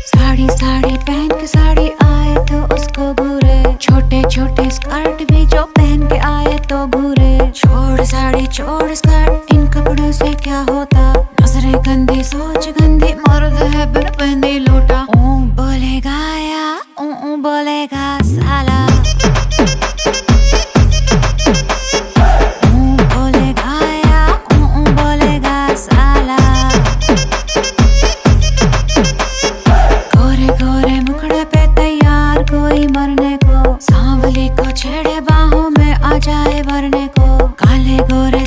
साड़ी साड़ी पहन के साड़ी आए तो उसको घूरे, छोटे छोटे स्कर्ट भी जो पहन के आए तो घूरे। छोड़ साड़ी छोड़ स्कर्ट, इन कपड़ों से क्या होता। नजरें गंदी सोच गंदी, मर्द है बिन पहने लोटा। ओ बोलेगा या ओ बोलेगा साला, बोलेगा या बोलेगा साला। गोरे गोरे मुखड़े पे तैयार कोई मरने को, सांवली को छेड़े बाहों में आ जाए भरने को। काले गोरे